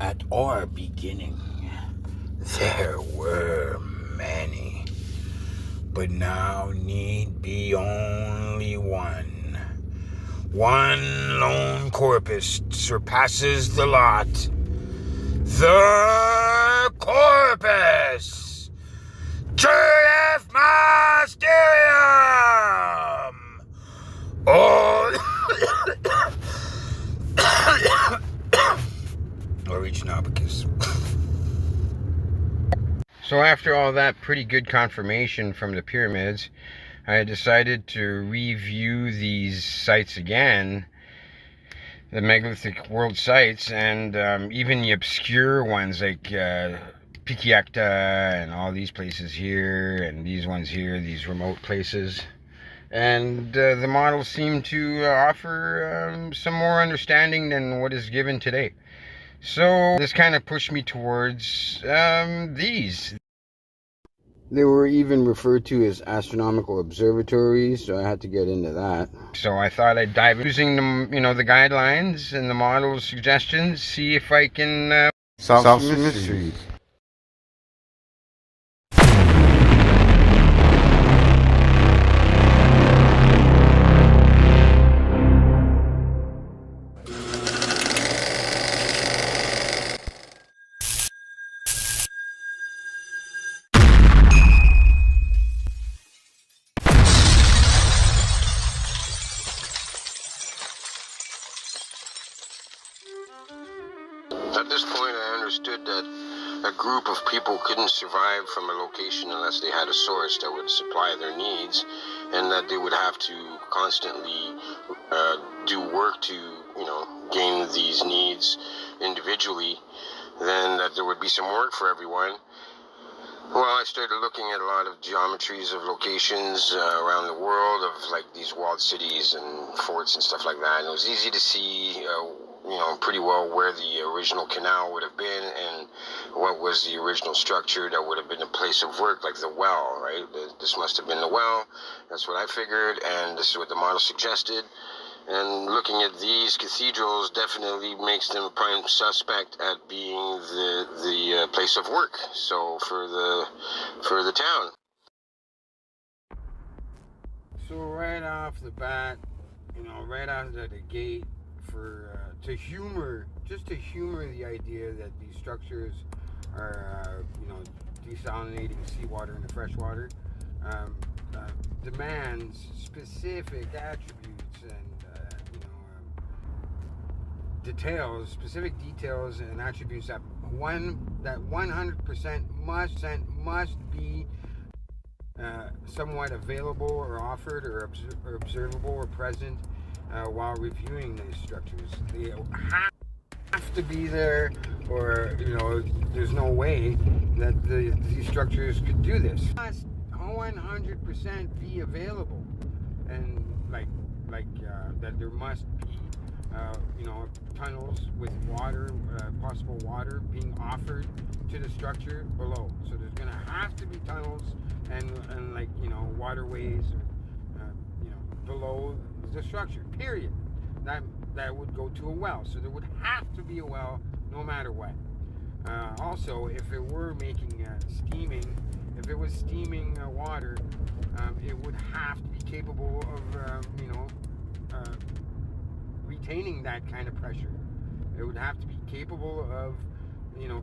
At our beginning, there were many, but now need be only one. One lone corpus surpasses the lot. The Corpus! Jfmastearium! Oh, Originobicus. So after all that pretty good confirmation from the pyramids, I decided to review these sites again, the megalithic world sites, and even the obscure ones like Pikiakta and all these places here, and these ones here, these remote places. And the models seem to offer some more understanding than what is given today. So this kind of pushed me towards these. They were even referred to as astronomical observatories, so I had to get into that. So I thought I'd dive using them, the guidelines and the model suggestions, see if I can solve some mysteries. At this point, I understood that a group of people couldn't survive from a location unless they had a source that would supply their needs, and that they would have to constantly do work to, gain these needs individually. Then that there would be some work for everyone. Well, I started looking at a lot of geometries of locations around the world, of like these walled cities and forts and stuff like that. And it was easy to see, pretty well where the original canal would have been and what was the original structure that would have been a place of work, like the well, right? This must have been the well. That's what I figured, and this is what the model suggested. And looking at these cathedrals definitely makes them a prime suspect at being the place of work. So for the town. So right off the bat, right out of the gate, to humor the idea that these structures are desalinating seawater into fresh water, demands specific attributes and specific details and attributes that 100% must be somewhat available or offered or observable or present while reviewing these structures. They have to be there, or there's no way that these structures could do this. Must 100% be available, and that there must be tunnels with water, possible water being offered to the structure below. So there's going to have to be tunnels and waterways below the structure, period. That would go to a well. So there would have to be a well no matter what. Also, if it were making if it was steaming water, it would have to be capable of retaining that kind of pressure. It would have to be capable of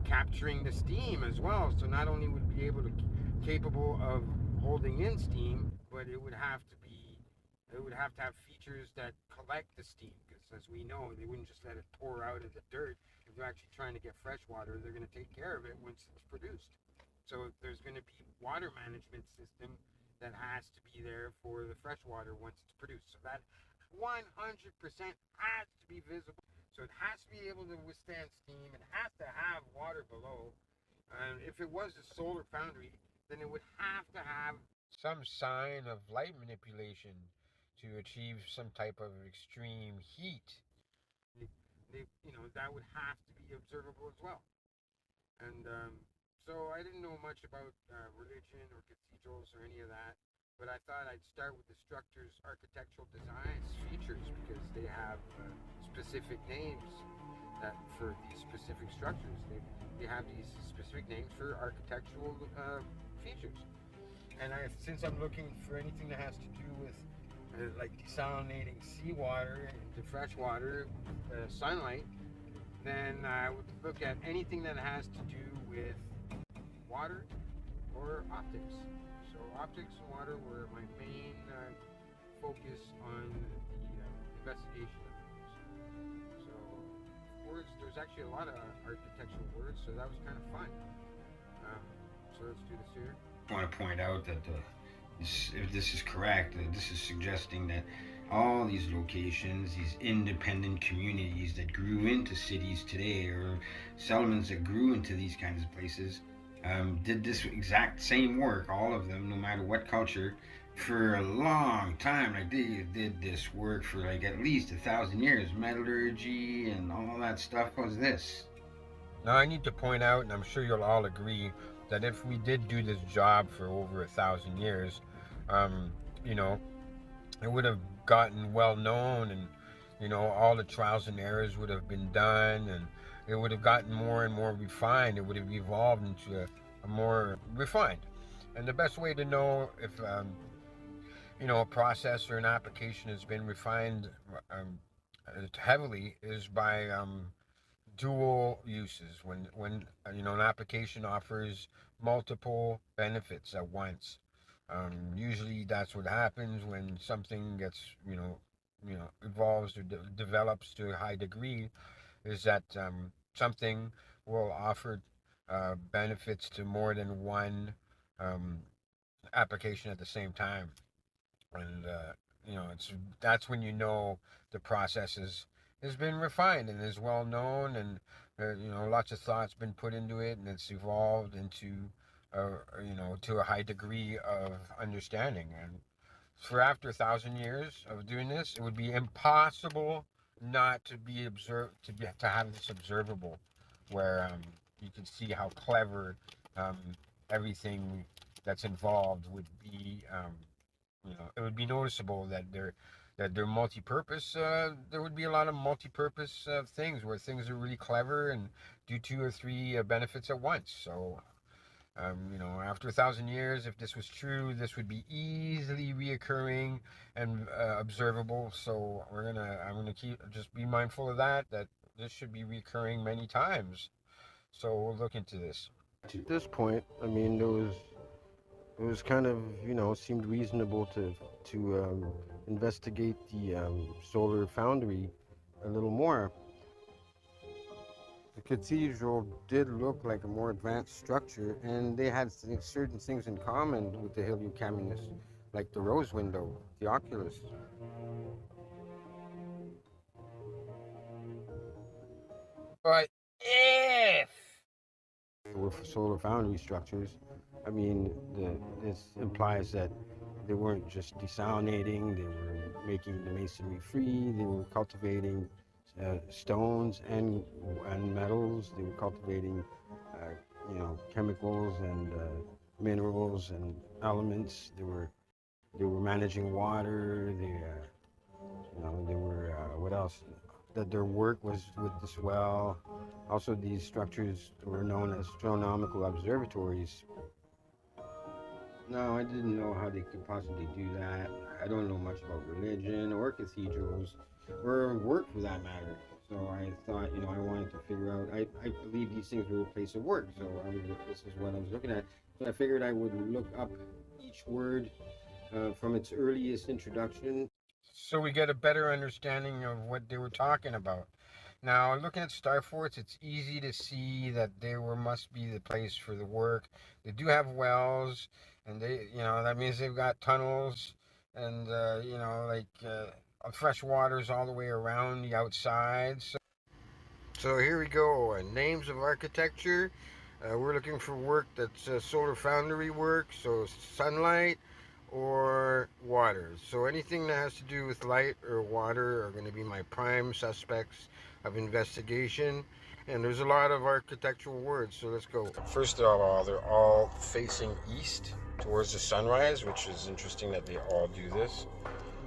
capturing the steam as well. So not only would it be capable of holding in steam, but it would have to have features that collect the steam, because as we know, they wouldn't just let it pour out of the dirt. If they're actually trying to get fresh water, they're going to take care of it once it's produced. So there's going to be water management system that has to be there for the fresh water once it's produced. So that 100% has to be visible. So it has to be able to withstand steam. It has to have water below. If it was a solar foundry, then it would have to have some sign of light manipulation to achieve some type of extreme heat. That would have to be observable as well. And so I didn't know much about religion or cathedrals or any of that, but I thought I'd start with the structure's architectural design features, because they have specific names that for these specific structures. They have these specific names for architectural features. And since I'm looking for anything that has to do with like desalinating seawater into fresh water, sunlight, then I would look at anything that has to do with water or optics. So optics and water were my main focus on the investigation of those. So words, there's actually a lot of architectural words, so that was kind of fun. So let's do this here. I want to point out that if this is correct, this is suggesting that all these locations, these independent communities that grew into cities today, or settlements that grew into these kinds of places, did this exact same work, all of them, no matter what culture, for a long time. Like they did this work for like at least 1,000 years. Metallurgy and all that stuff was this. Now I need to point out, and I'm sure you'll all agree, that if we did do this job for over 1,000 years, you know, it would have gotten well known, and you know, all the trials and errors would have been done, and it would have gotten more and more refined. It would have evolved into a more refined. And the best way to know if you know, a process or an application has been refined heavily is by dual uses. When you know, an application offers multiple benefits at once. Usually that's what happens when something gets, you know, evolves or develops to a high degree, is that something will offer benefits to more than one application at the same time. And you know, that's when you know the process has been refined and is well known, and you know, lots of thought's been put into it, and it's evolved into you know, to a high degree of understanding. And for after 1,000 years of doing this, it would be impossible not to be observed, to have this observable, where you can see how clever everything that's involved would be. You know, it would be noticeable that they're multi-purpose. There would be a lot of multi-purpose things where things are really clever and do 2 or 3 benefits at once. So, you know, after 1,000 years, if this was true, this would be easily reoccurring and observable. So I'm gonna just be mindful of that this should be recurring many times. So we'll look into this. At this point, I mean, it was kind of, you know, seemed reasonable to investigate the solar foundry a little more. The cathedral did look like a more advanced structure, and they had certain things in common with the Heliocaminus, like the rose window, the oculus. But if they were solar foundry structures, I mean, this implies that they weren't just desalinating, they were making the masonry free, they were cultivating stones and metals, they were cultivating, you know, chemicals and minerals and elements, they were managing water, you know, they were, what else? That their work was with this well. Also, these structures were known as astronomical observatories. No, I didn't know how they could possibly do that. I don't know much about religion or cathedrals or work for that matter. So I thought, you know, I wanted to figure out, I believe these things were a place of work. So this is what I was looking at. So I figured I would look up each word from its earliest introduction, so we get a better understanding of what they were talking about. Now, looking at star forts, it's easy to see that must be the place for the work. They do have wells, and they, you know, that means they've got tunnels, and you know, like fresh waters all the way around the outside. So here we go. Names of architecture. We're looking for work that's solar foundry work, so sunlight or water. So anything that has to do with light or water are going to be my prime suspects of investigation. And there's a lot of architectural words, so let's go. First of all, they're all facing east towards the sunrise, which is interesting that they all do this.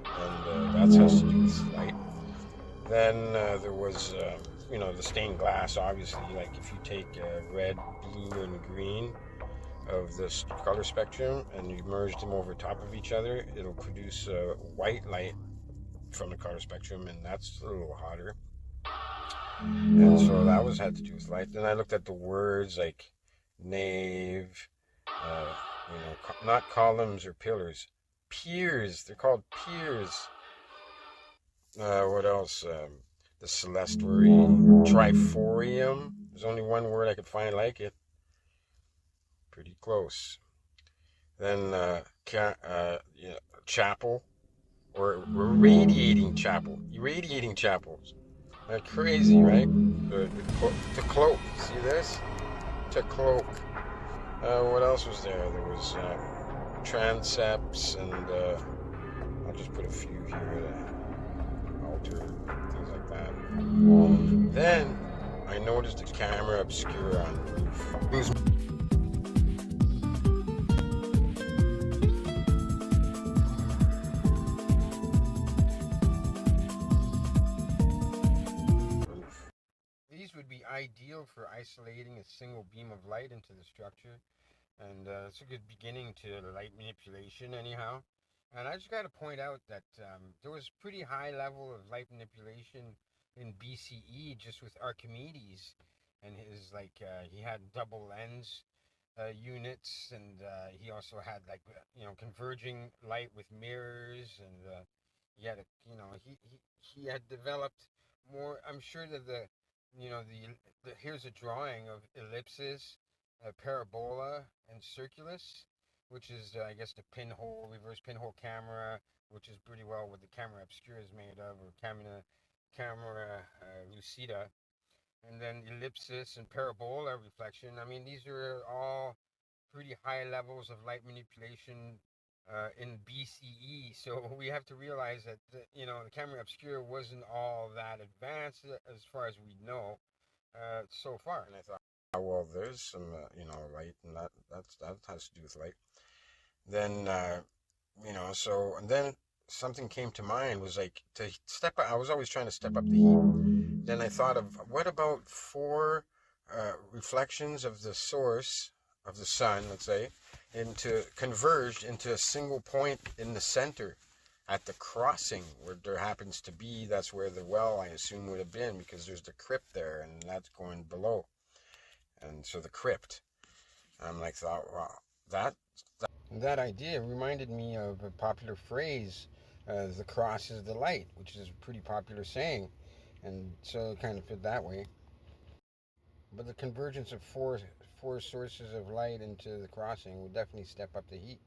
And that has to do with light. Then there was you know, the stained glass, obviously, like if you take red, blue, and green of this color spectrum and you merge them over top of each other, it'll produce white light from the color spectrum, and that's a little hotter. And so that had to do with light. Then I looked at the words like nave, you know, not columns or pillars, piers. They're called piers. What else? The celestary, triforium. There's only one word I could find like it. Pretty close. Then chapel, or radiating chapel. Irradiating chapels. Crazy, right? To cloak. See this? To cloak. What else was there? There was transepts, and I'll just put a few here. Altar, things like that. Then I noticed a camera obscura on the roof. These would be ideal for isolating a single beam of light into the structure, and it's a good beginning to light manipulation anyhow. And I just got to point out that there was pretty high level of light manipulation in BCE just with Archimedes and his, like, he had double lens units, and he also had, like, you know, converging light with mirrors, and he had he had developed more. I'm sure that here's a drawing of ellipses, parabola, and circulus, which is, I guess, the reverse pinhole camera, which is pretty well what the camera obscura is made of, or camera lucida. And then ellipsis and parabola reflection. I mean, these are all pretty high levels of light manipulation in BCE. So we have to realize that, the camera obscura wasn't all that advanced as far as we know so far. And I thought, well, there's some, light, and that has to do with light. Then, and then something came to mind, was like to step up. I was always trying to step up the heat. Then I thought of, what about 4 reflections of the source of the sun, let's say, converged into a single point in the center at the crossing where there happens to be. That's where the well, I assume, would have been, because there's the crypt there, and that's going below. And so the crypt, I'm like, thought, wow, that idea reminded me of a popular phrase, the cross is the light, which is a pretty popular saying, and so it kind of fit that way. But the convergence of four sources of light into the crossing would definitely step up the heat.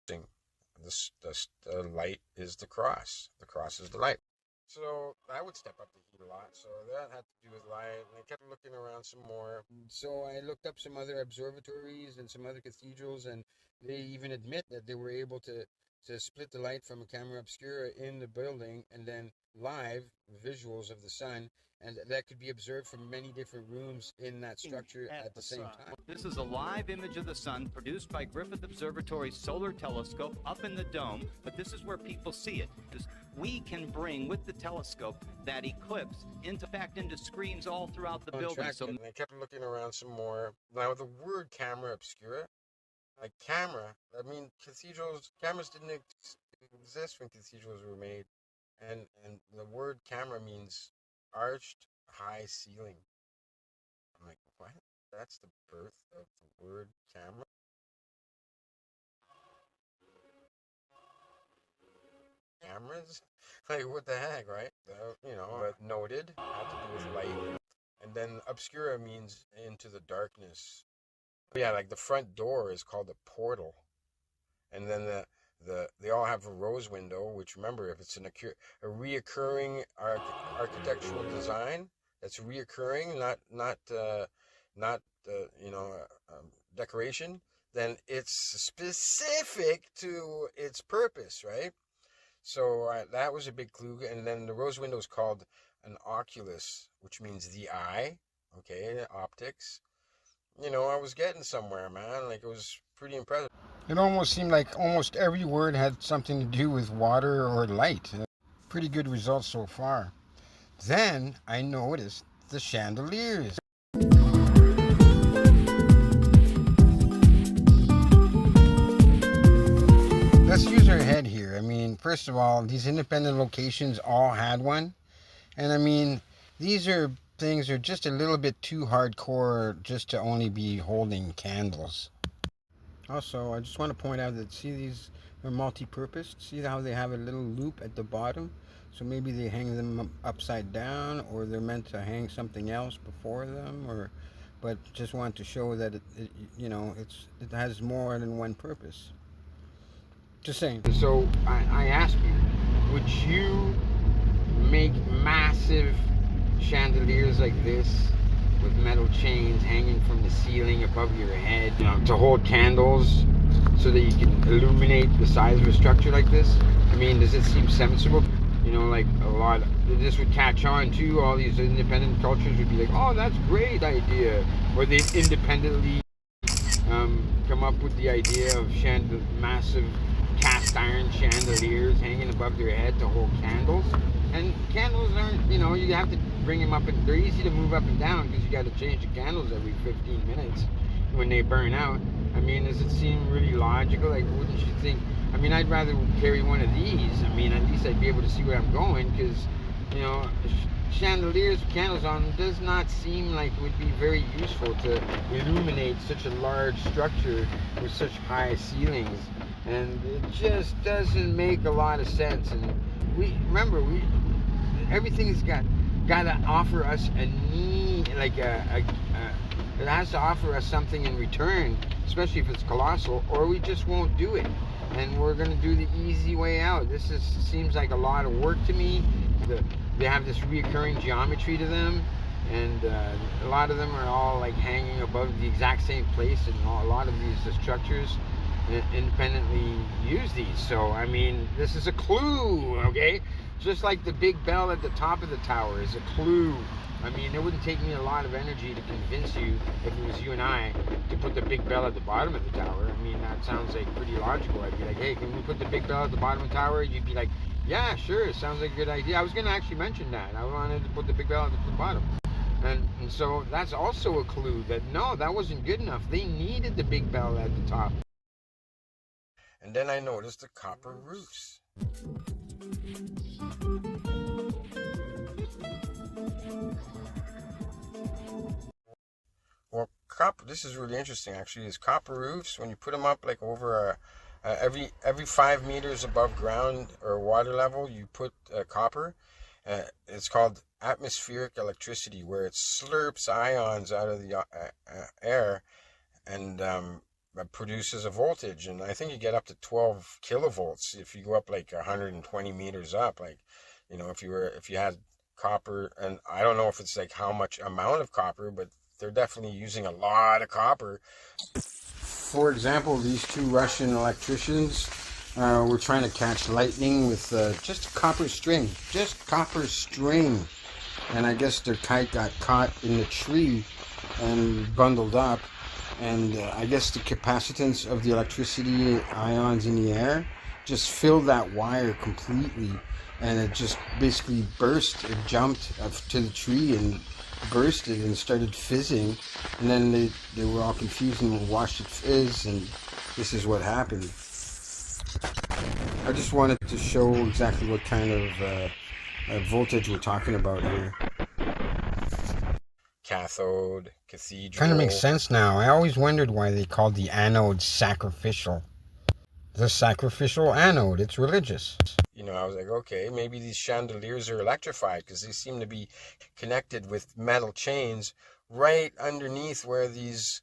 The light is the cross. The cross is the light. So I would step up the heat a lot. So that had to do with light. And I kept looking around some more. So I looked up some other observatories and some other cathedrals, and they even admit that they were able to split the light from a camera obscura in the building, and then live visuals of the sun, and that could be observed from many different rooms in that structure at the same time. This is a live image of the sun produced by Griffith Observatory's solar telescope up in the dome, but this is where people see it. We can bring, with the telescope, that eclipse into screens all throughohout the building. So I kept looking around some more. Now, the word camera obscura, like camera, I mean, cameras didn't exist when cathedrals were made. And the word camera means arched high ceiling. I'm like, what? That's the birth of the word camera? Cameras? Like, what the heck, right? But noted, had to do with light. And then obscura means into the darkness. Yeah, like the front door is called a portal. And then they all have a rose window, which, remember, if it's a reoccurring architectural design that's reoccurring, not decoration, then it's specific to its purpose, right? So that was a big clue. And then the rose window is called an oculus, which means the eye. Okay, optics. I was getting somewhere, man. Like, it was pretty impressive. It almost seemed like almost every word had something to do with water or light. Pretty good results so far. Then I noticed the chandeliers. Let's use our head here. I mean, first of all, these independent locations all had one. And I mean, these things are just a little bit too hardcore just to only be holding candles. Also, I just want to point out that, see, these are multi-purpose. See how they have a little loop at the bottom? So maybe they hang them upside down, or they're meant to hang something else before them, but just want to show that it has more than one purpose. Just saying. So I ask you, would you make massive chandeliers like this with metal chains hanging from the ceiling above your head, to hold candles so that you can illuminate the size of a structure like this? I mean, does it seem sensible? Like a lot, this would catch on too. All these independent cultures would be like, oh, that's a great idea. Or they'd independently come up with the idea of massive cast iron chandeliers hanging above their head to hold candles. And candles aren't, you have to bring them up, and they're easy to move up and down because you got to change the candles every 15 minutes when they burn out. I mean, does it seem really logical? Like, wouldn't you think, I mean, I'd rather carry one of these. I mean, at least I'd be able to see where I'm going, because, chandeliers with candles on them does not seem like it would be very useful to illuminate such a large structure with such high ceilings. And it just doesn't make a lot of sense. And everything's got to offer us a need, like it has to offer us something in return, especially if it's colossal, or we just won't do it. And we're going to do the easy way out. This seems like a lot of work to me. They have this reoccurring geometry to them, and a lot of them are all like hanging above the exact same place, and a lot of these structures independently use these. So I mean, this is a clue, okay? Just like the big bell at the top of the tower is a clue. I mean, it wouldn't take me a lot of energy to convince you, if it was you and I, to put the big bell at the bottom of the tower. I mean, that sounds like pretty logical. I'd be like, hey, can we put the big bell at the bottom of the tower? You'd be like, yeah, sure, it sounds like a good idea. I was going to actually mention that. I wanted to put the big bell at the bottom. And so that's also a clue that, no, that wasn't good enough. They needed the big bell at the top. And then I noticed the copper roofs. Well, this is really interesting, actually, is copper roofs, when you put them up like over every 5 meters above ground or water level, you put copper. It's called atmospheric electricity, where it slurps ions out of the air and produces a voltage. And I think you get up to 12 kilovolts if you go up like 120 meters up. Like, if you had copper, and I don't know if it's like how much amount of copper, but they're definitely using a lot of copper. For example, these two Russian electricians were trying to catch lightning with just copper string. And I guess their kite got caught in the tree and bundled up. And I guess the capacitance of the electricity ions in the air just filled that wire completely. And it just basically burst. It jumped up to the tree and bursted and started fizzing, and then they were all confused and watched it fizz, and this is what happened. I just wanted to show exactly what kind of voltage we're talking about here. Cathode, cathedral. Kind of makes sense now. I always wondered why they called the anode sacrificial. The sacrificial anode, it's religious. I was like, okay, maybe these chandeliers are electrified, because they seem to be connected with metal chains right underneath where these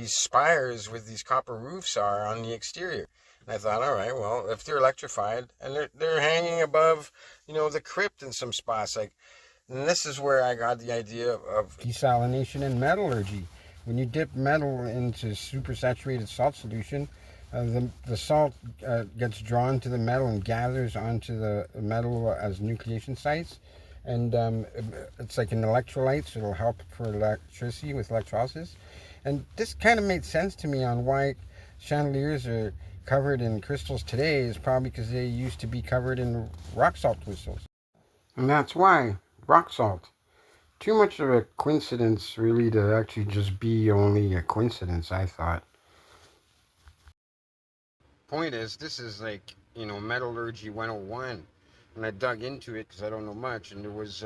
spires with these copper roofs are on the exterior. And I thought, all right, well, if they're electrified and they're hanging above, the crypt in some spots, and this is where I got the idea of desalination and metallurgy. When you dip metal into supersaturated salt solution, the salt gets drawn to the metal and gathers onto the metal as nucleation sites, and it's like an electrolyte, so it'll help for electricity with electrolysis. And this kind of made sense to me on why chandeliers are covered in crystals today, is probably because they used to be covered in rock salt crystals. And that's why rock salt. Too much of a coincidence, really, to actually just be only a coincidence, I thought. Point is, this is like, metallurgy 101. And I dug into it because I don't know much, and there was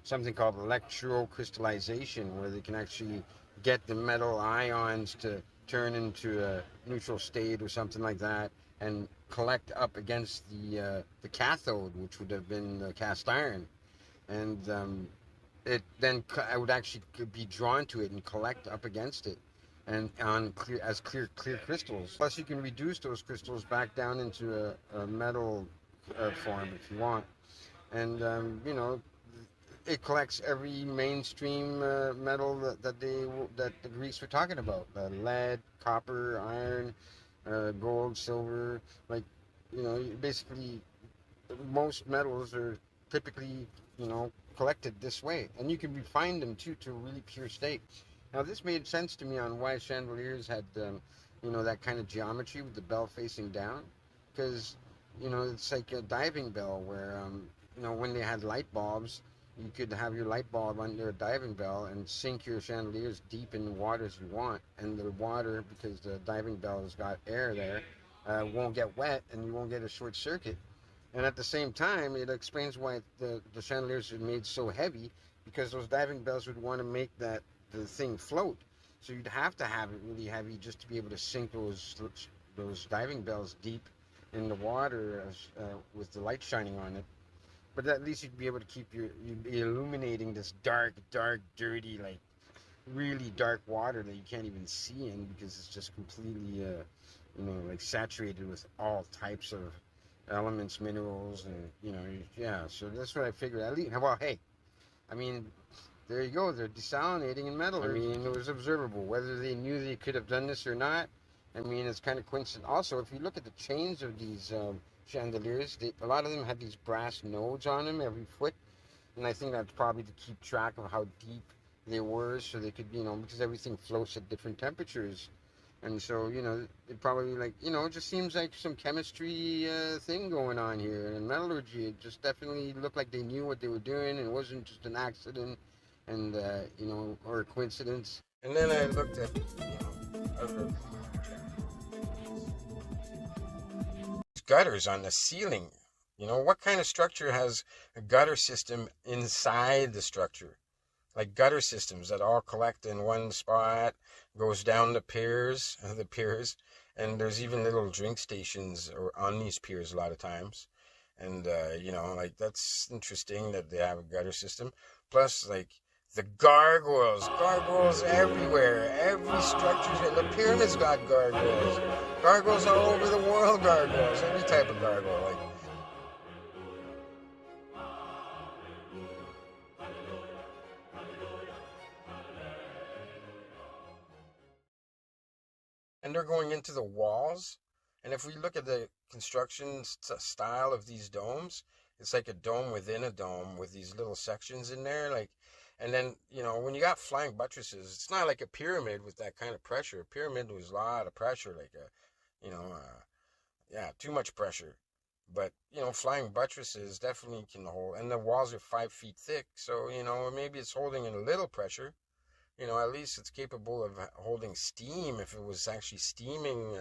something called electrocrystallization, where they can actually get the metal ions to turn into a neutral state or something like that, and collect up against the cathode, which would have been the cast iron. And it then I would actually be drawn to it and collect up against it, and on clear crystals. Plus, you can reduce those crystals back down into a metal form if you want, and it collects every mainstream metal that the Greeks were talking about: lead, copper, iron, gold, silver. Like, basically most metals are typically, collected this way, and you can refine them too to a really pure state. Now, this made sense to me on why chandeliers had, that kind of geometry with the bell facing down, because, it's like a diving bell where, when they had light bulbs, you could have your light bulb under a diving bell and sink your chandeliers deep in the water as you want, and the water, because the diving bell has got air there, won't get wet, and you won't get a short circuit. And at the same time, it explains why the chandeliers are made so heavy, because those diving bells would want to make the thing float. So you'd have to have it really heavy just to be able to sink those diving bells deep in the water with the light shining on it. But at least you'd be able to you'd be illuminating this dark, dirty, like really dark water that you can't even see in, because it's just completely, like saturated with all types of elements, minerals, and yeah. So that's what I figured. At least, well, hey, I mean, there you go. They're desalinating in metal. I mean, it was observable. Whether they knew they could have done this or not, I mean, it's kind of coincident. Also, if you look at the chains of these chandeliers, a lot of them had these brass nodes on them every foot, and I think that's probably to keep track of how deep they were, so they could, because everything floats at different temperatures. And so, it probably, like, it just seems like some chemistry thing going on here. And metallurgy, it just definitely looked like they knew what they were doing, and it wasn't just an accident and, or a coincidence. And then I looked at, other gutters on the ceiling. What kind of structure has a gutter system inside the structure? Like gutter systems that all collect in one spot, goes down the piers, and there's even little drink stations on these piers a lot of times. And, like, that's interesting that they have a gutter system. Plus, like, the gargoyles everywhere. Every structure, the pyramids got gargoyles all over the world, every type of gargoyle. Like, and they're going into the walls. And if we look at the construction style of these domes, it's like a dome within a dome with these little sections in there. Like, and then, when you got flying buttresses, it's not like a pyramid with that kind of pressure. A pyramid was a lot of pressure, like too much pressure. But, flying buttresses definitely can hold, and the walls are 5 feet thick. So, maybe it's holding in a little pressure. At least it's capable of holding steam if it was actually steaming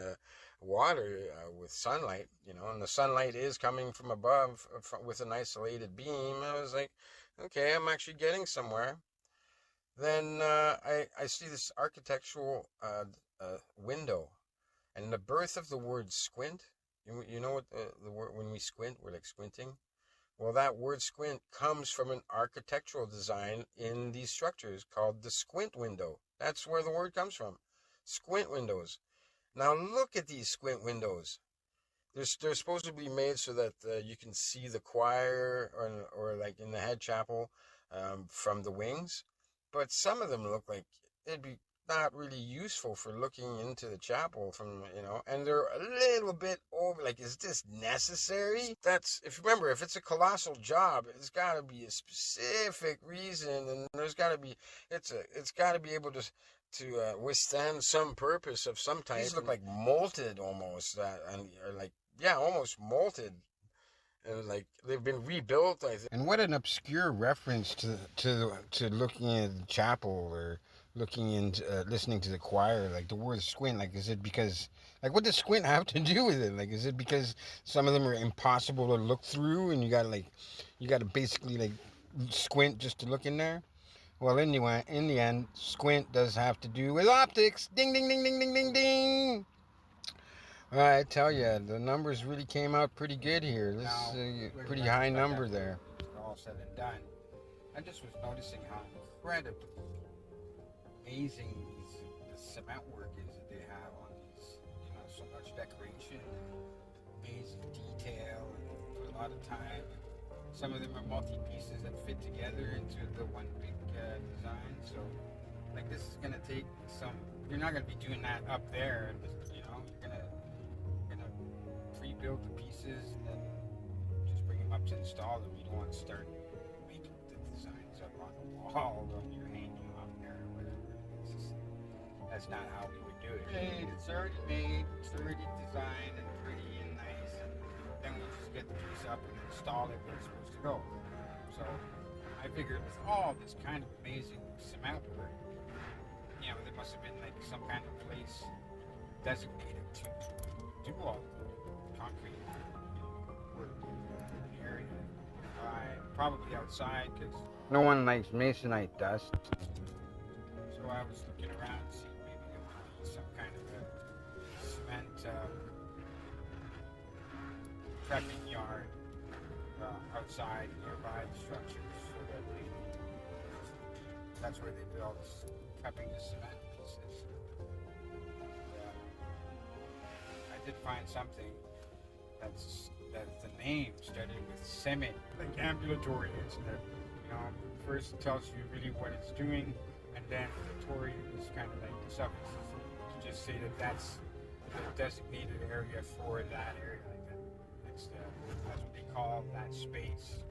water with sunlight, and the sunlight is coming from above with an isolated beam. I was like, okay, I'm actually getting somewhere. Then I see this architectural window, and the birth of the word squint. You know what the word, when we squint, we're like squinting. Well, that word squint comes from an architectural design in these structures called the squint window. That's where the word comes from. Squint windows. Now look at these squint windows. They're supposed to be made so that you can see the choir or like in the head chapel from the wings. But some of them look like it'd be not really useful for looking into the chapel from, and they're a little bit over, like, is this necessary? That's, if you remember, if it's a colossal job, it's got to be a specific reason, and there's got to be, it's got to be able to withstand some purpose of some type. These look like molted almost, almost molted. And like they've been rebuilt, I think. And what an obscure reference to looking at the chapel or looking into listening to the choir. Like the word squint. Like is it because like what does squint have to do with it? Like is it because some of them are impossible to look through and you gotta basically like squint just to look in there? Well, anyway, in the end, squint does have to do with optics. Ding, ding, ding, ding, ding, ding, ding. Well, I tell you, the numbers really came out pretty good here. This is a pretty high number there. All said and done. I just was noticing how incredibly amazing the cement work is that they have on these. You know, so much decoration, amazing detail, and put a lot of time. Some of them are multi-pieces that fit together into the one big design. So, like, this is gonna take some. You're not gonna be doing that up there. You know, you're gonna pre-build the pieces and then just bring them up to install them. You don't want to start making the designs up on the wall when you're hanging up there or whatever. That's not how we would do it. It's already made, it's already designed and pretty and nice, and then we just get the piece up and install it where it's supposed to go. So I figured with all this kind of amazing cement work, you know, there must have been like some kind of place designated to do all the concrete work in the area. Probably outside because no one likes masonite dust. So I was looking around to see maybe there would be some kind of a cement prepping yard outside nearby the structures, so that that's where they do all this prepping the cement pieces. I did find something that's the name started with semi, like ambulatory, isn't it? You know, first tells you really what it's doing, and then the tori is kind of like the suffix to just say that that's the designated area for that area. Like that's what they call that space,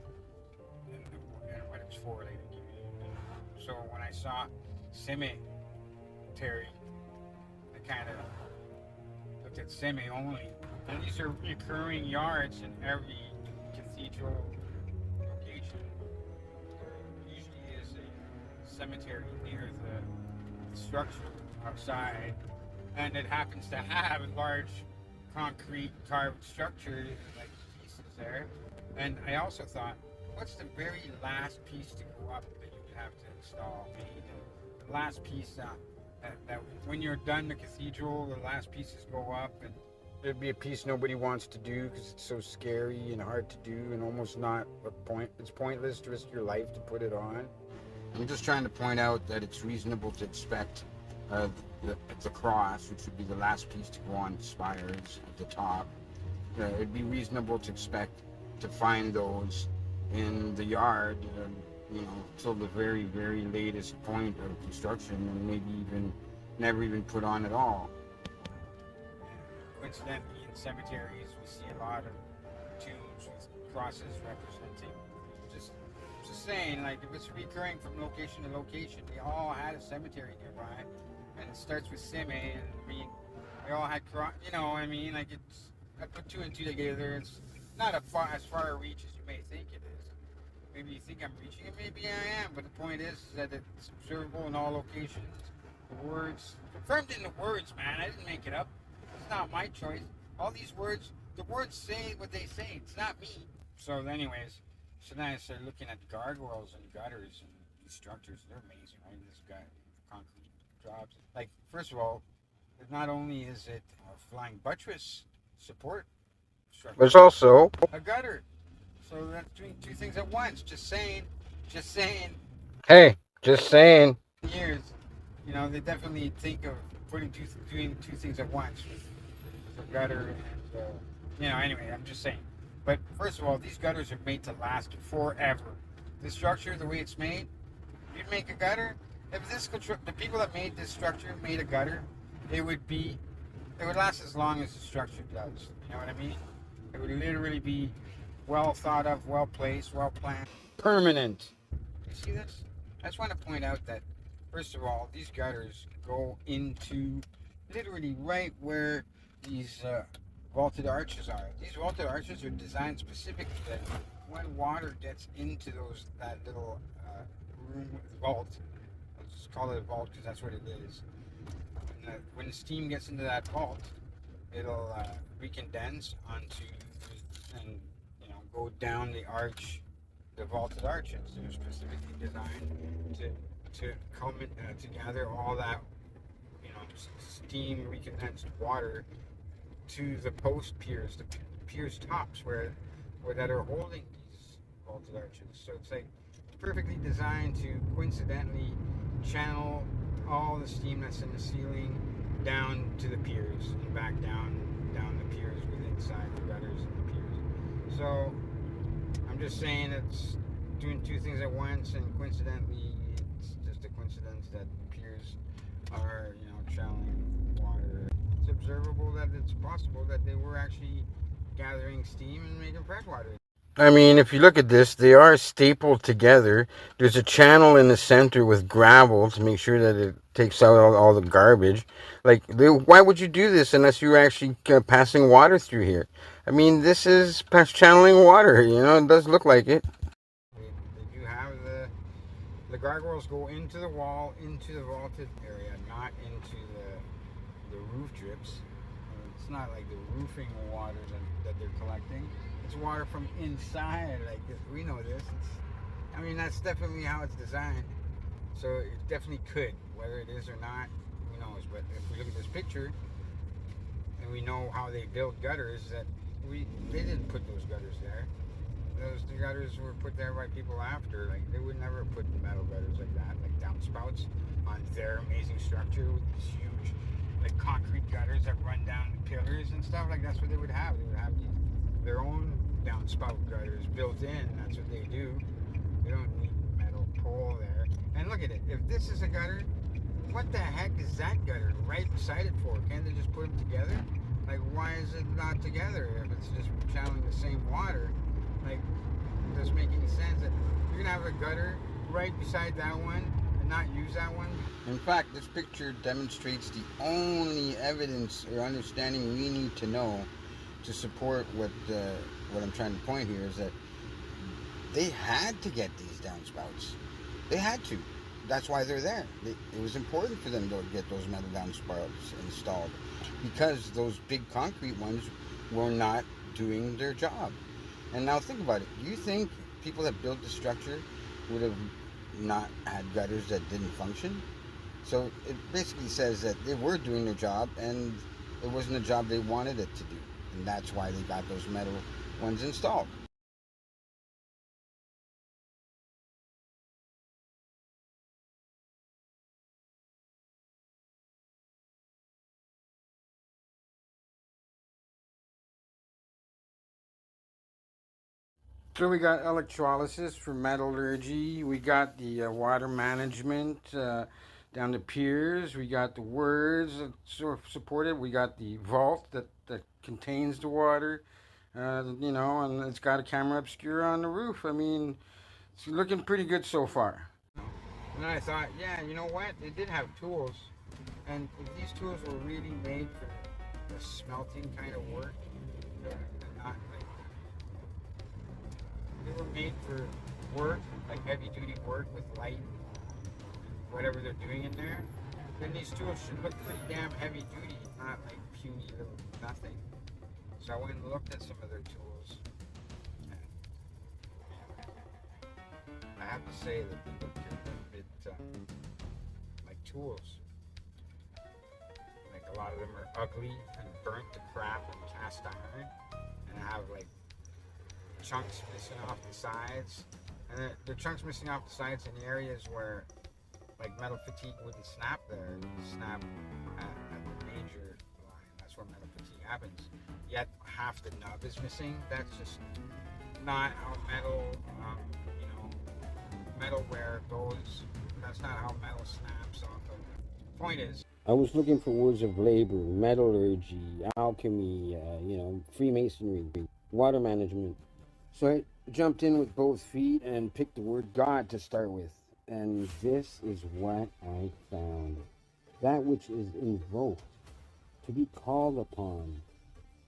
and what it's for. Like, so when I saw cemetery, I kind of looked at semi only. And these are recurring yards in every cathedral location. There usually is a cemetery near the structure outside, and it happens to have a large concrete carved structure like pieces there. And I also thought, what's the very last piece to go up that you have to install? Maybe the last piece that when you're done the cathedral, the last pieces go up, and it'd be a piece nobody wants to do because it's so scary and hard to do and almost not a point. It's pointless to risk your life to put it on. I'm just trying to point out that it's reasonable to expect the cross, which would be the last piece to go on spires at the top. It'd be reasonable to expect to find those in the yard, you know, till the very, very latest point of construction, and maybe even never even put on at all. Coincidentally, in cemeteries, we see a lot of tombs with crosses representing. Just saying, like, if it's recurring from location to location, they all had a cemetery nearby, and it starts with seme, and I mean, they all had you know, I mean, like, it's, I put two and two together. It's not as far a reach as you may think it is. Maybe you think I'm reaching it, maybe I am, but the point is that it's observable in all locations. The words, confirmed in the words, man, I didn't make it up. It's not my choice. All these words, the words say what they say. It's not me. So anyways, so then I started looking at gargoyles and gutters and these structures. They're amazing, right? This guy, concrete jobs. Like, first of all, not only is it a flying buttress support structure, there's also a gutter. So that's doing two things at once. Just saying. Hey, just saying. Years, you know, they definitely think of doing two things at once with the gutter and, you know, anyway, I'm just saying. But first of all, these gutters are made to last forever. The structure, the way it's made, you'd make a gutter. If the people that made this structure made a gutter, it would last as long as the structure does. You know what I mean? It would literally be well thought of, well placed, well planned, permanent. You see this? I just want to point out that, first of all, these gutters go into literally right where these vaulted arches are. These vaulted arches are designed specifically that when water gets into that little room vault, let's just call it a vault because that's what it is. When the steam gets into that vault, it'll recondense onto and go down the arch, the vaulted arches. They're specifically designed to gather all that steam recondensed water to the post piers, the piers tops where that are holding these vaulted arches. So it's perfectly designed to coincidentally channel all the steam that's in the ceiling down to the piers and back down the piers with inside the gutters and the piers. So I'm just saying it's doing two things at once, and coincidentally it's just a coincidence that the piers are channeling water. It's observable that it's possible that they were actually gathering steam and making fresh water. I mean, if you look at this, they are stapled together. There's a channel in the center with gravel to make sure that it takes out all the garbage. Why would you do this unless you were actually passing water through here? I mean, this is channeling water, it does look like it. They do have the gargoyles go into the wall, into the vaulted area, not into the roof drips. It's not like the roofing water that they're collecting. It's water from inside, like this. We know this. That's definitely how it's designed. So it definitely could. Whether it is or not, who knows? But if we look at this picture, and we know how they build gutters, they didn't put those gutters there. Those gutters were put there by people after. They would never put metal gutters like that, like downspouts on their amazing structure with these huge, concrete gutters that run down the pillars and stuff. That's what they would have. They would have their own downspout gutters built in. That's what they do. They don't need metal pole there. And look at it. If this is a gutter, what the heck is that gutter right beside it for? Can't they just put them together? Why is it not together if it's just channeling the same water? It doesn't make any sense that you're gonna have a gutter right beside that one and not use that one. In fact, this picture demonstrates the only evidence or understanding we need to know to support what I'm trying to point here is that they had to get these downspouts. They had to. That's why they're there. It was important for them to get those metal downspouts installed because those big concrete ones were not doing their job. And now think about it. You think people that built the structure would have not had gutters that didn't function? So it basically says that they were doing their job and it wasn't a job they wanted it to do. And that's why they got those metal ones installed. So we got electrolysis for metallurgy. We got the water management down the piers. We got the words that sort of support it. We got the vault that contains the water. And it's got a camera obscura on the roof. It's looking pretty good so far. And then I thought, yeah, you know what? They did have tools. And if these tools were really made for the smelting kind of work, not they were made for work, heavy duty work with light, whatever they're doing in there, then these tools should look pretty damn heavy duty, not puny little nothing. So I went and looked at some of their tools. I have to say that they look a bit like tools. A lot of them are ugly and burnt to crap and cast iron, and have chunks missing off the sides, and the chunks missing off the sides in the areas where metal fatigue wouldn't snap there. It would snap at the major line. That's where metal fatigue happens. Yet half the nub is missing. That's just not how metalware goes. That's not how metal snaps off of it. Point is, I was looking for words of labor, metallurgy, alchemy, Freemasonry, water management. So I jumped in with both feet and picked the word God to start with. And this is what I found. That which is invoked, to be called upon,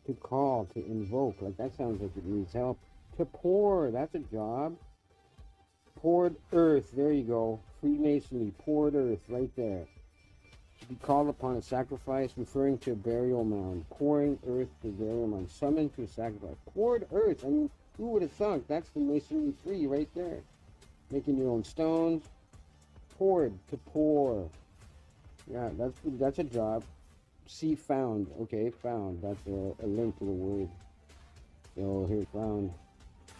to To call, to invoke. Like, that sounds like it needs help. To pour, that's a job. Poured earth, there you go. Freemasonry, poured earth, right there. To be called upon a sacrifice, referring to a burial mound. Pouring earth to a burial mound. Summoned to a sacrifice. Poured earth, I mean, who would have thunk? That's the masonry free right there. Making your own stones. Poured, to pour. Yeah, that's a job. See, found. Okay, found. That's a link to the word. So here, found.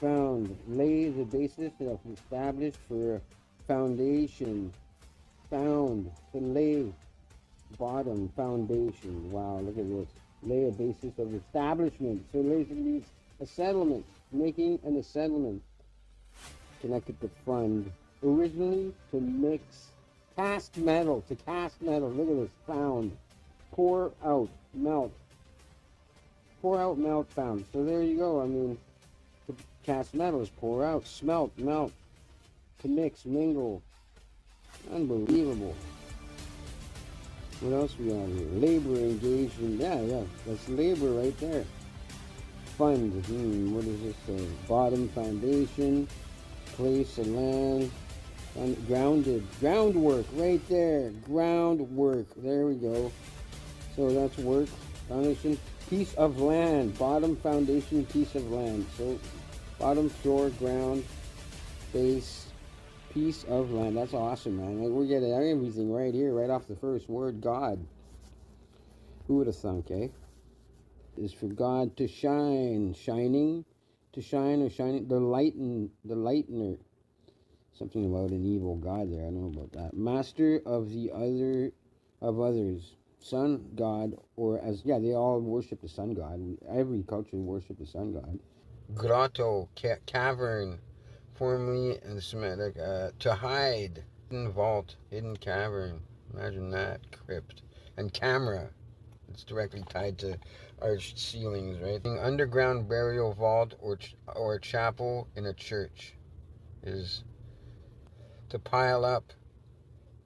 Found. Lay the basis of established for foundation. Found. To lay. Bottom. Foundation. Wow, look at this. Lay a basis of establishment. So basically, a settlement. Making a settlement. Connected to fund. Originally, to mix. Cast metal. To cast metal. Look at this. Found. Pour out. Melt. Pour out, melt, found. So there you go. I mean, to cast metal is pour out, smelt, melt. To mix, mingle. Unbelievable. What else we got here? Labor engagement. Yeah. That's labor right there. Fund. What does this say? Bottom, foundation. Place of land. Grounded. Groundwork right there. Groundwork. There we go. So that's work. Foundation. Piece of land. Bottom, foundation, piece of land. So bottom, floor, ground, base, piece of land. That's awesome, man. Like, we're getting everything right here, right off the first word, God. Who would have thunk, eh? Is for God to shine. Shining. To shine or shining. The lightener. Something about an evil God there. I don't know about that. Master of the other, of others. Sun God, or as, yeah, they all worship the sun god. Every culture worship the sun god. Grotto, cavern, formerly and Semitic, to hide, hidden vault, hidden cavern. Imagine that. Crypt. And camera. It's directly tied to arched ceilings, right? Underground burial vault or chapel in a church is to pile up.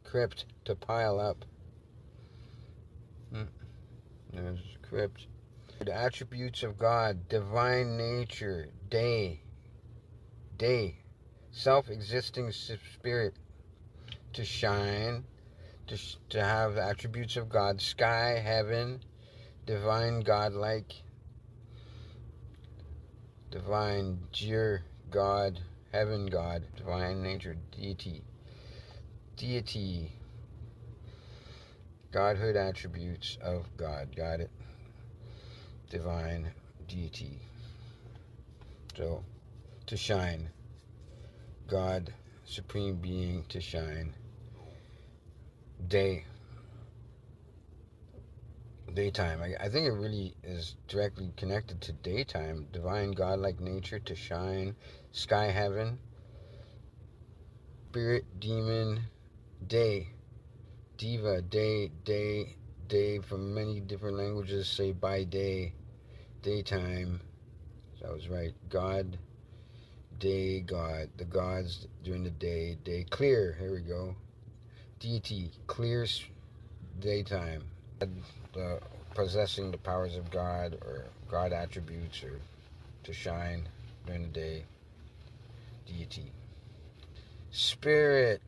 Crypt, to pile up. There's crypt. The attributes of God, divine nature, day, self-existing spirit, to shine, to have the attributes of God, sky, heaven, divine, godlike, divine, God, heaven, God, divine nature, deity, Godhood attributes of God. Got it? Divine deity. So, to shine. God, supreme being, to shine. Day. Daytime. I think it really is directly connected to daytime. Divine godlike nature, to shine. Sky, heaven. Spirit, demon, day. Diva, day, from many different languages say by day, daytime. So I was right. God, day, God. The gods during the day. Clear, here we go. Deity, clear daytime. Possessing the powers of God or God attributes or to shine during the day. Deity. Spirit,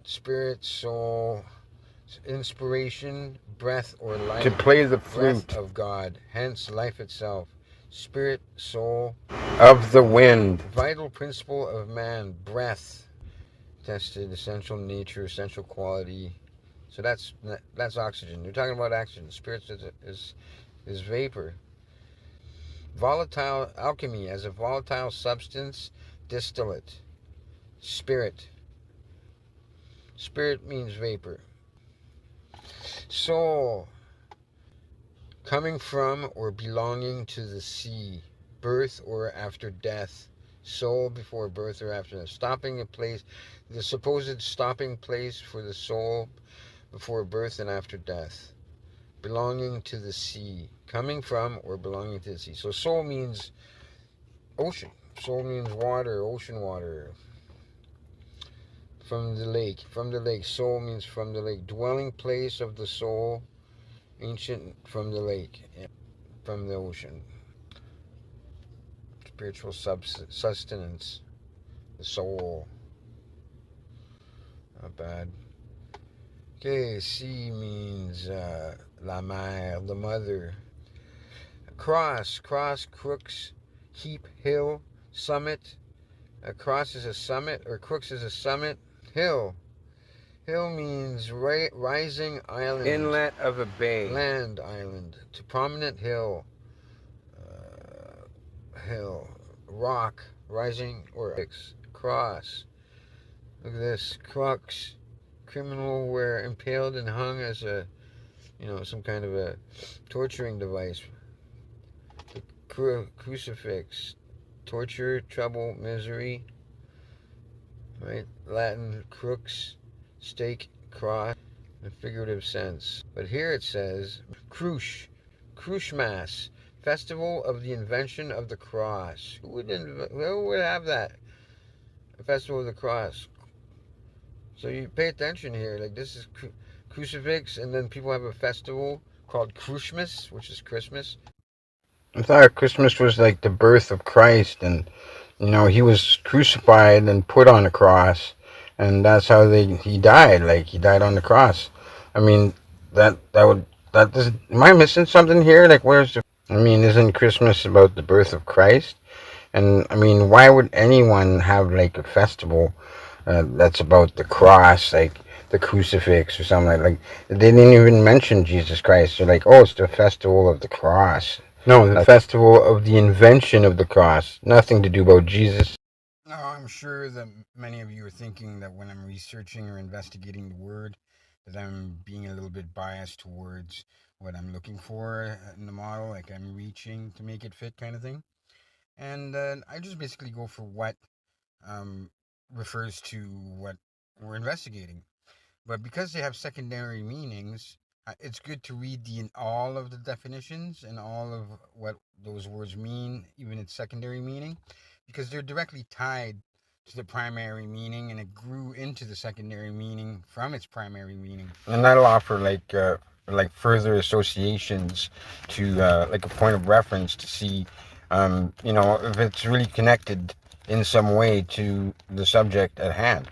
soul, inspiration, breath or life. To play the flute. Breath of God, hence life itself. Spirit, soul. Of the wind. Vital principle of man, breath. Tested, essential nature, essential quality. So that's oxygen. We're talking about oxygen. Spirit is vapor. Volatile alchemy as a volatile substance, distillate. Spirit. Spirit means vapor. Soul, coming from or belonging to the sea, birth or after death, soul before birth or after death, stopping a place, the supposed stopping place for the soul before birth and after death, belonging to the sea, coming from or belonging to the sea. So soul means ocean, soul means water, ocean water. From the lake, soul means from the lake, dwelling place of the soul, ancient from the lake, from the ocean. spiritual sustenance, the soul. Not bad. Okay, C means la mère, the mother. Cross, crooks, heap, hill, summit. A cross is a summit, or crooks is a summit. Hill. Hill means rising island. Inlet of a bay. Land, island. To prominent hill. Hill. Rock, rising, or cross. Look at this. Crux. Criminal were impaled and hung as a, some kind of a torturing device. Crucifix. Torture, trouble, misery. Right? Latin crux, stake, cross, in a figurative sense. But here it says Crushmas, festival of the invention of the cross. Who would have that? A festival of the cross. So you pay attention here. Like, this is crucifix, and then people have a festival called Christmas, which is Christmas. I thought Christmas was like the birth of Christ, and he was crucified and put on a cross, and that's how he died. Like, he died on the cross. I mean, that does. Am I missing something here? Like, isn't Christmas about the birth of Christ? And I mean, why would anyone have like a festival that's about the cross, like the crucifix or something like? They didn't even mention Jesus Christ. They're like, oh, it's the festival of the cross. No, the festival of the invention of the cross. Nothing to do about Jesus. No, I'm sure that many of you are thinking that when I'm researching or investigating the word, that I'm being a little bit biased towards what I'm looking for in the model, like I'm reaching to make it fit kind of thing. And I just basically go for what refers to what we're investigating. But because they have secondary meanings, it's good to read all of the definitions and all of what those words mean, even its secondary meaning, because they're directly tied to the primary meaning, and it grew into the secondary meaning from its primary meaning. And that'll offer like further associations to like a point of reference to see, if it's really connected in some way to the subject at hand.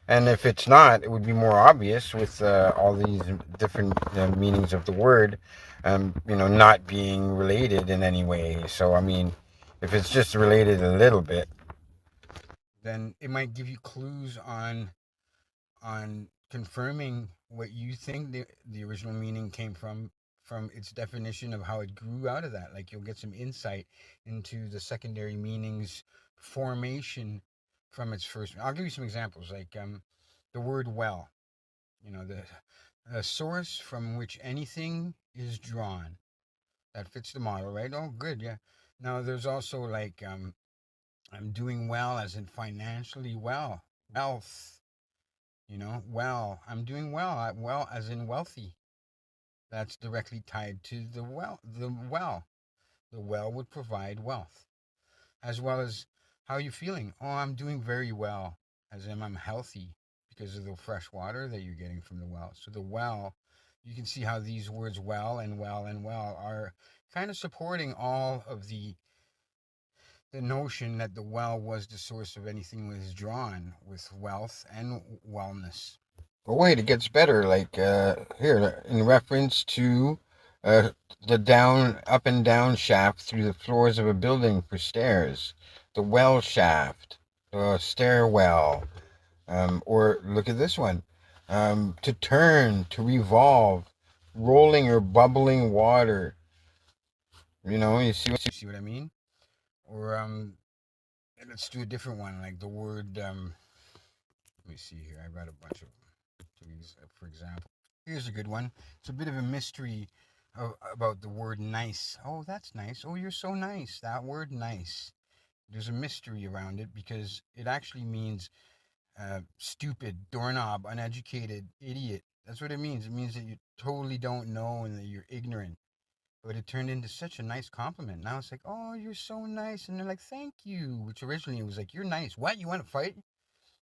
And if it's not, it would be more obvious with all these different meanings of the word, not being related in any way. So, I mean, if it's just related a little bit, then it might give you clues on confirming what you think the original meaning came from its definition of how it grew out of that. Like, you'll get some insight into the secondary meanings formation from its first. I'll give you some examples, like the word well, the source from which anything is drawn. That fits the model, right? Oh, good, yeah. Now, there's also like I'm doing well, as in financially well, wealth. Well, I'm doing well, well as in wealthy. That's directly tied to the well. The well would provide wealth, as well as how are you feeling? Oh, I'm doing very well, as in I'm healthy because of the fresh water that you're getting from the well. So the well, you can see how these words well and well and well are kind of supporting all of the notion that the well was the source of anything that is drawn with wealth and wellness. But wait, it gets better. Like here, in reference to the up and down shaft through the floors of a building for stairs, the well shaft, the stairwell, or look at this one, to turn, to revolve, rolling or bubbling water. You see what I mean? Or let's do a different one, like the word. Let me see here. I read a bunch of these, for example. Here's a good one. It's a bit of a mystery about the word nice. Oh, that's nice. Oh, you're so nice. That word nice. There's a mystery around it because it actually means stupid, doorknob, uneducated, idiot. That's what it means. It means that you totally don't know and that you're ignorant. But it turned into such a nice compliment. Now it's like, oh, you're so nice. And they're like, thank you. Which originally it was like, you're nice. What? You want to fight?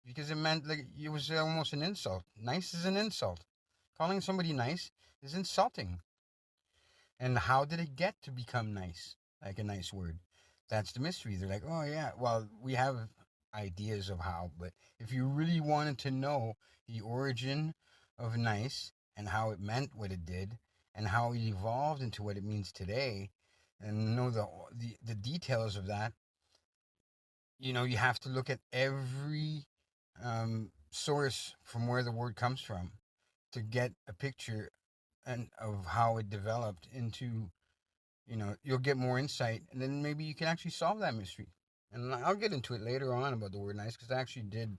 Because it meant like it was almost an insult. Nice is an insult. Calling somebody nice is insulting. And how did it get to become nice? Like a nice word. that's the mystery. They're like, oh yeah, well, we have ideas of how, but if you really wanted to know the origin of nice and how it meant what it did and how it evolved into what it means today, and know the details of that, you have to look at every source from where the word comes from to get a picture and of how it developed into, you'll get more insight, and then maybe you can actually solve that mystery. And I'll get into it later on about the word nice because I actually did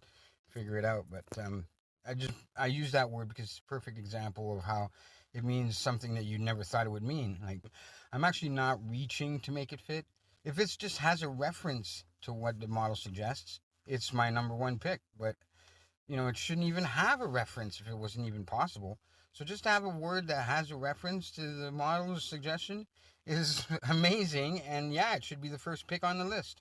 figure it out. But I use that word because it's a perfect example of how it means something that you never thought it would mean. Like, I'm actually not reaching to make it fit. If it just has a reference to what the model suggests, it's my number one pick. But it shouldn't even have a reference if it wasn't even possible. So just to have a word that has a reference to the model's suggestion is amazing. And yeah, it should be the first pick on the list.